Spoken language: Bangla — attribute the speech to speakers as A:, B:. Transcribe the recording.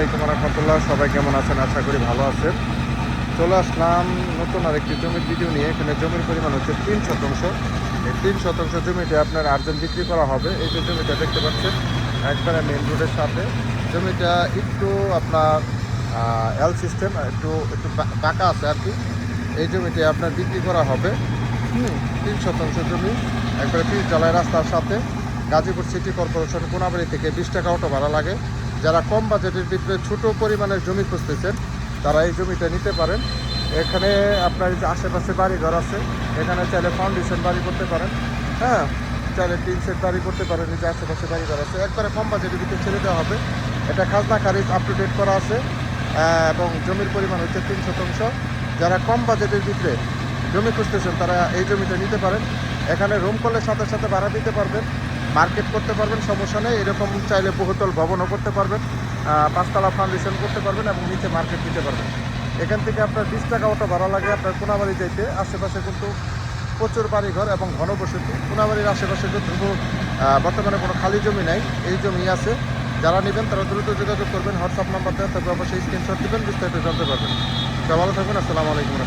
A: আসসালামু আলাইকুম রহমতুল্লাহ। সবাই কেমন আছেন? আশা করি ভালো আছেন। চলে আসলাম নতুন আরেকটি জমির ভিডিও নিয়ে। এখানে জমির পরিমাণ হচ্ছে 3 শতাংশ। এই 3 শতাংশ জমিতে আপনার আর্জেন্ট বিক্রি করা হবে। এই যে জমিটা দেখতে পাচ্ছেন একবারে মেন রোডের সাথে। জমিটা একটু আপনার এল সিস্টেম, একটু একটু বাঁকা আছে আর কি। এই জমিতে আপনার বিক্রি করা হবে 3 শতাংশ জমি, একবারে পিচঢালাই রাস্তার সাথে। গাজীপুর সিটি কর্পোরেশন কোনাবাড়ি থেকে 20 টাকা অটো ভাড়া লাগে। যারা কম বাজেটের ভিতরে ছোটো পরিমাণের জমি খুঁজতেছেন তারা এই জমিটা নিতে পারেন। এখানে আপনার যে আশেপাশে বাড়িঘর আছে, এখানে চাইলে ফাউন্ডেশন বাড়ি করতে পারেন, হ্যাঁ, চাইলে 3 সেট বাড়ি করতে পারেন। যে আশেপাশে বাড়িঘর আছে একবারে কম বাজেটের ভিতরে ছেড়ে দেওয়া হবে। এটা খাজনা খারিজ আপ টু ডেট করা আছে এবং জমির পরিমাণ হচ্ছে 3 শতাংশ। যারা কম বাজেটের ভিতরে জমি খুঁজতেছেন তারা এই জমিটা নিতে পারেন। এখানে রুম করলে সাথে সাথে ভাড়া দিতে পারবেন, মার্কেট করতে পারবেন, সমস্যা নেই। এরকম চাইলে বহুতল ভবনও করতে পারবেন, 5 তলা ফাউন্ডেশন করতে পারবেন এবং নিচে মার্কেট দিতে পারবেন। এখান থেকে আপনার 20 টাকা অটো ভাড়া লাগে আপনার কোনাবাড়ি যাইতে। আশেপাশে কিন্তু প্রচুর বাড়িঘর এবং ঘনবসতি। কোনাবাড়ির আশেপাশে কিন্তু বর্তমানে কোনো খালি জমি নাই, এই জমি আছে। যারা নেবেন তারা দ্রুত যোগাযোগ করবেন। হোয়াটসঅ্যাপ নাম্বার দেওয়া থাকবে, অবশ্যই স্ক্রিনশট দেবেন, বিস্তারিত জানতে পারবেন। ভালো থাকবেন। আসসালামু আলাইকুম।